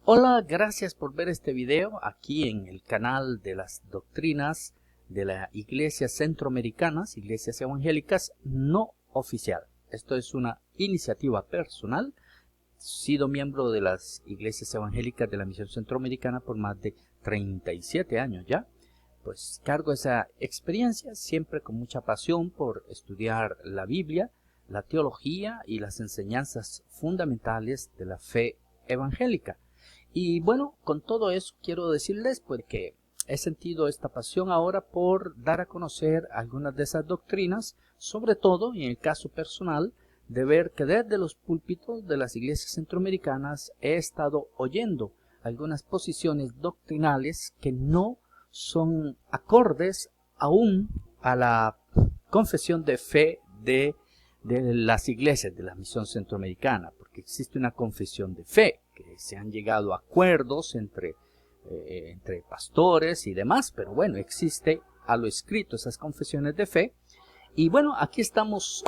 Hola, gracias por ver este video aquí en el canal de las doctrinas de las iglesias centroamericanas, iglesias evangélicas no oficial. Esto es una iniciativa personal. He sido miembro de las iglesias evangélicas de la Misión Centroamericana por más de 37 años ya. Pues cargo esa experiencia siempre con mucha pasión por estudiar la Biblia, la teología y las enseñanzas fundamentales de la fe evangélica. Y bueno, con todo eso quiero decirles pues que he sentido esta pasión ahora por dar a conocer algunas de esas doctrinas, sobre todo en el caso personal de ver que desde los púlpitos de las iglesias centroamericanas he estado oyendo algunas posiciones doctrinales que no son acordes aún a la confesión de fe de las iglesias de la Misión Centroamericana, porque existe una confesión de fe, que se han llegado a acuerdos entre pastores y demás, pero bueno, existe a lo escrito esas confesiones de fe. Y bueno, aquí estamos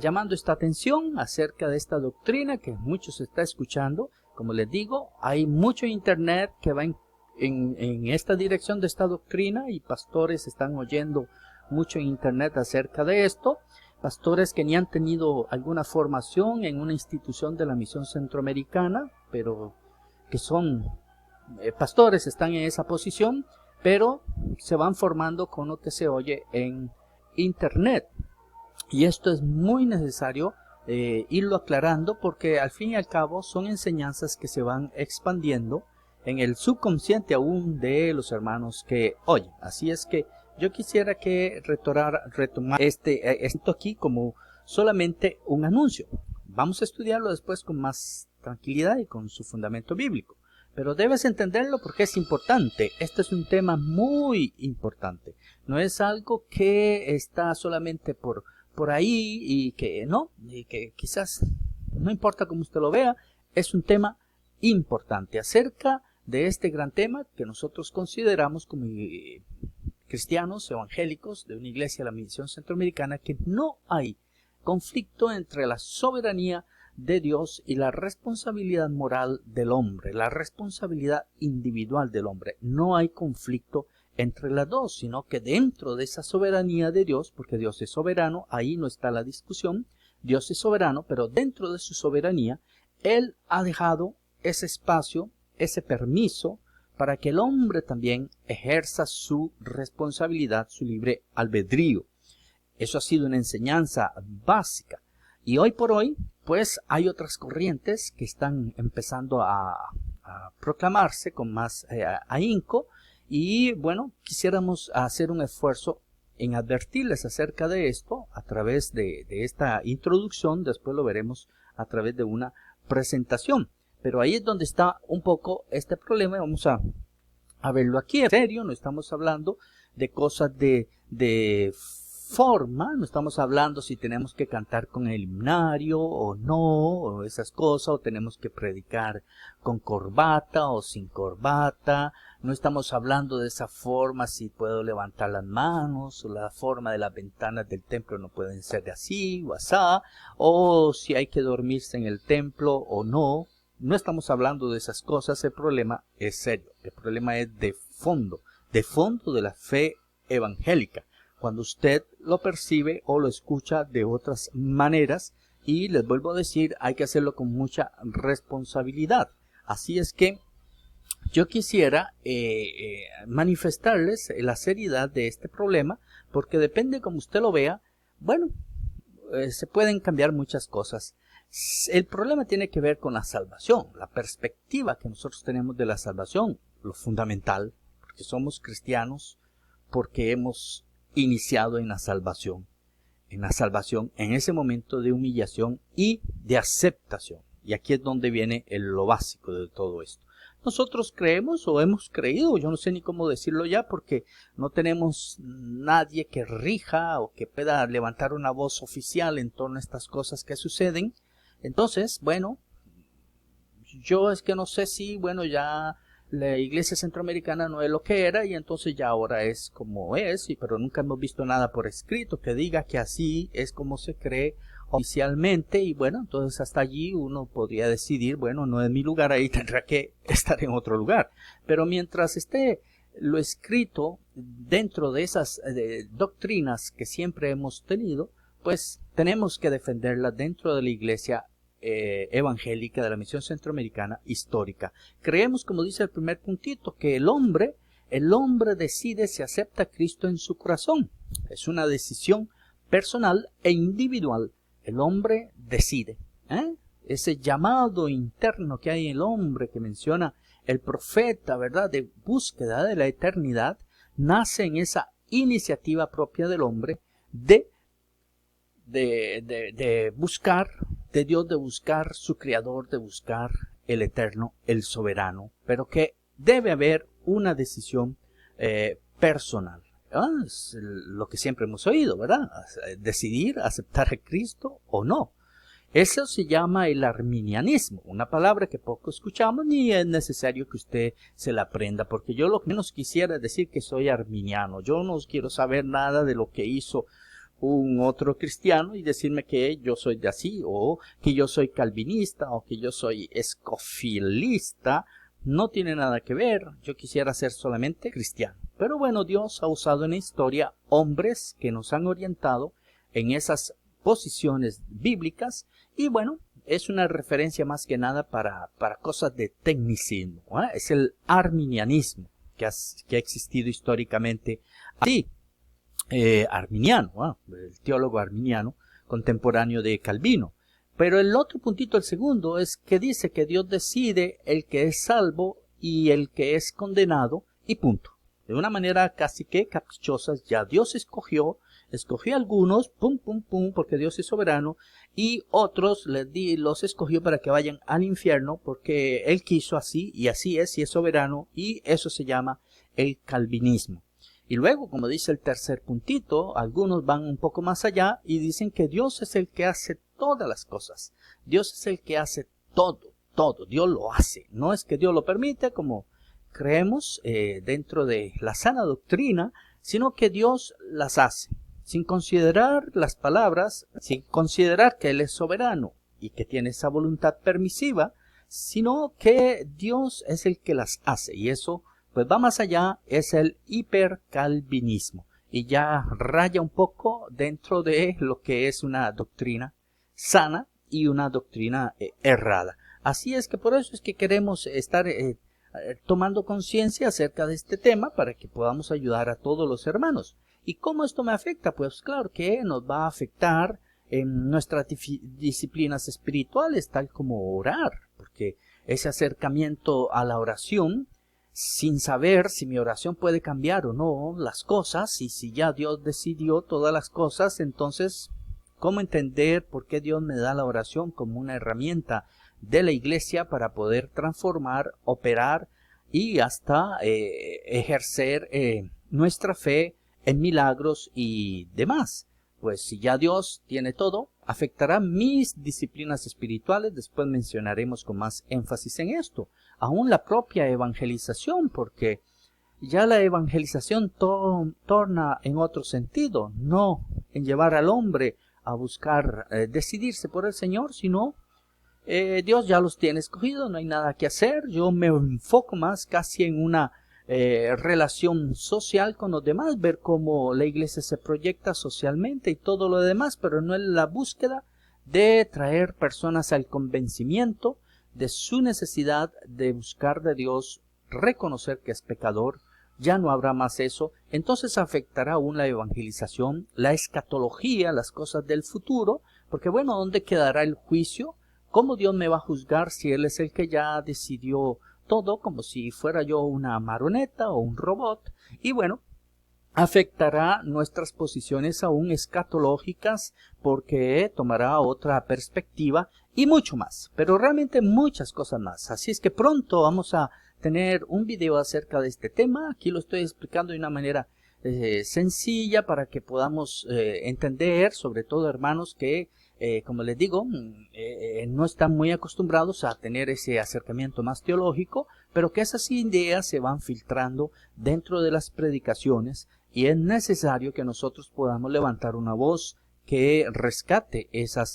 llamando esta atención acerca de esta doctrina que muchos se está escuchando. Como les digo, hay mucho internet que va en esta dirección de esta doctrina y pastores están oyendo mucho en internet acerca de esto. Pastores que ni han tenido alguna formación en una institución de la Misión Centroamericana, pero que son pastores, están en esa posición, pero se van formando con lo que se oye en internet. Y esto es muy necesario irlo aclarando, porque al fin y al cabo son enseñanzas que se van expandiendo en el subconsciente aún de los hermanos que oyen. Así es que yo quisiera que retomar esto aquí como solamente un anuncio. Vamos a estudiarlo después con más tranquilidad y con su fundamento bíblico. Pero debes entenderlo porque es importante. Este es un tema muy importante. No es algo que está solamente por ahí y que no, y que quizás no importa cómo usted lo vea. Es un tema importante acerca de este gran tema que nosotros consideramos como cristianos evangélicos de una iglesia de la Misión Centroamericana, que no hay conflicto entre la soberanía de Dios y la responsabilidad moral del hombre, la responsabilidad individual del hombre. No hay conflicto entre las dos, sino que dentro de esa soberanía de Dios, porque Dios es soberano, ahí no está la discusión, Dios es soberano, pero dentro de su soberanía, Él ha dejado ese espacio, ese permiso, para que el hombre también ejerza su responsabilidad, su libre albedrío. Eso ha sido una enseñanza básica. Y hoy por hoy, pues hay otras corrientes que están empezando a proclamarse con más ahínco. Y bueno, quisiéramos hacer un esfuerzo en advertirles acerca de esto a través de esta introducción. Después lo veremos a través de una presentación. Pero ahí es donde está un poco este problema. Vamos a verlo aquí en serio. No estamos hablando de cosas de forma, no estamos hablando si tenemos que cantar con el himnario o no, o esas cosas, o tenemos que predicar con corbata o sin corbata. No estamos hablando de esa forma, si puedo levantar las manos, o la forma de las ventanas del templo no pueden ser de así o asá, o si hay que dormirse en el templo o no. No estamos hablando de esas cosas. El problema es serio, el problema es de fondo de la fe evangélica. Cuando usted lo percibe o lo escucha de otras maneras, y les vuelvo a decir, hay que hacerlo con mucha responsabilidad. Así es que yo quisiera manifestarles la seriedad de este problema, porque depende como usted lo vea, bueno, se pueden cambiar muchas cosas. El problema tiene que ver con la salvación, la perspectiva que nosotros tenemos de la salvación, lo fundamental, porque somos cristianos, porque hemos iniciado en la salvación, en ese momento de humillación y de aceptación. Y aquí es donde viene lo básico de todo esto. Nosotros creemos o hemos creído, yo no sé ni cómo decirlo ya, porque no tenemos nadie que rija o que pueda levantar una voz oficial en torno a estas cosas que suceden. Entonces, bueno, yo es que no sé si, bueno, ya la iglesia centroamericana no es lo que era y entonces ya ahora es como es, pero nunca hemos visto nada por escrito que diga que así es como se cree oficialmente, y bueno, entonces hasta allí uno podría decidir, bueno, no es mi lugar, ahí tendrá que estar en otro lugar. Pero mientras esté lo escrito dentro de esas doctrinas que siempre hemos tenido, pues tenemos que defenderlas dentro de la iglesia evangélica de la Misión Centroamericana histórica. Creemos, como dice el primer puntito, que el hombre decide si acepta a Cristo en su corazón. Es una decisión personal e individual. El hombre decide. Ese llamado interno que hay en el hombre que menciona el profeta, ¿verdad?, de búsqueda de la eternidad, nace en esa iniciativa propia del hombre de buscar, de Dios, de buscar su creador, de buscar el eterno, el soberano, pero que debe haber una decisión personal. Es lo que siempre hemos oído, ¿verdad? Decidir aceptar a Cristo o no. Eso se llama el arminianismo, una palabra que poco escuchamos, ni es necesario que usted se la aprenda, porque yo lo que menos quisiera es decir que soy arminiano. Yo no quiero saber nada de lo que hizo un otro cristiano y decirme que yo soy de así, o que yo soy calvinista, o que yo soy escofilista. No tiene nada que ver. Yo quisiera ser solamente cristiano. Pero bueno, Dios ha usado en la historia hombres que nos han orientado en esas posiciones bíblicas, y bueno, es una referencia más que nada para cosas de tecnicismo. Es el arminianismo que ha existido históricamente así. Arminiano, el teólogo arminiano contemporáneo de Calvino. Pero el otro puntito, el segundo, es que dice que Dios decide el que es salvo y el que es condenado, y punto. De una manera casi que caprichosa, ya Dios escogió a algunos, pum, pum, pum, porque Dios es soberano, y otros los escogió para que vayan al infierno, porque Él quiso así, y así es, y es soberano, y eso se llama el calvinismo. Y luego, como dice el tercer puntito, algunos van un poco más allá y dicen que Dios es el que hace todas las cosas. Dios es el que hace todo. Dios lo hace. No es que Dios lo permite, como creemos dentro de la sana doctrina, sino que Dios las hace. Sin considerar las palabras, sin considerar que Él es soberano y que tiene esa voluntad permisiva, sino que Dios es el que las hace. Y eso pues va más allá, es el hipercalvinismo, y ya raya un poco dentro de lo que es una doctrina sana y una doctrina errada. Así es que por eso es que queremos estar tomando conciencia acerca de este tema, para que podamos ayudar a todos los hermanos. ¿Y cómo esto me afecta? Pues claro que nos va a afectar en nuestras disciplinas espirituales, tal como orar, porque ese acercamiento a la oración, sin saber si mi oración puede cambiar o no las cosas, y si ya Dios decidió todas las cosas, entonces, ¿cómo entender por qué Dios me da la oración como una herramienta de la iglesia para poder transformar, operar y hasta ejercer nuestra fe en milagros y demás? Pues si ya Dios tiene todo, afectará mis disciplinas espirituales. Después mencionaremos con más énfasis en esto. Aún la propia evangelización, porque ya la evangelización torna en otro sentido, no en llevar al hombre a buscar decidirse por el Señor, sino Dios ya los tiene escogidos, no hay nada que hacer. Yo me enfoco más casi en una relación social con los demás, ver cómo la iglesia se proyecta socialmente y todo lo demás, pero no es la búsqueda de traer personas al convencimiento de su necesidad de buscar de Dios, reconocer que es pecador. Ya no habrá más eso. Entonces afectará aún la evangelización, la escatología, las cosas del futuro, porque bueno, ¿dónde quedará el juicio? ¿Cómo Dios me va a juzgar si Él es el que ya decidió todo, como si fuera yo una marioneta o un robot? Y bueno, afectará nuestras posiciones aún escatológicas, porque tomará otra perspectiva y mucho más, pero realmente muchas cosas más. Así es que pronto vamos a tener un video acerca de este tema. Aquí lo estoy explicando de una manera sencilla para que podamos entender, sobre todo hermanos que como les digo, no están muy acostumbrados a tener ese acercamiento más teológico, pero que esas ideas se van filtrando dentro de las predicaciones, y es necesario que nosotros podamos levantar una voz que rescate esa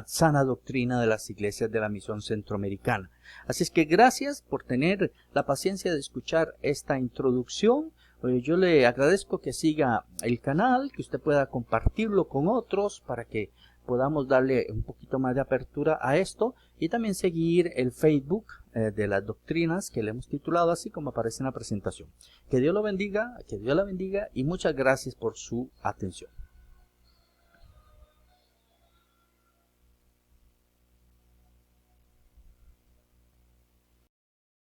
sana doctrina de las iglesias de la misión centroamericana. Así es que gracias por tener la paciencia de escuchar esta introducción. Yo le agradezco que siga el canal, que usted pueda compartirlo con otros para que podamos darle un poquito más de apertura a esto, y también seguir el Facebook de las doctrinas que le hemos titulado así como aparece en la presentación. Que Dios lo bendiga, que Dios la bendiga, y muchas gracias por su atención.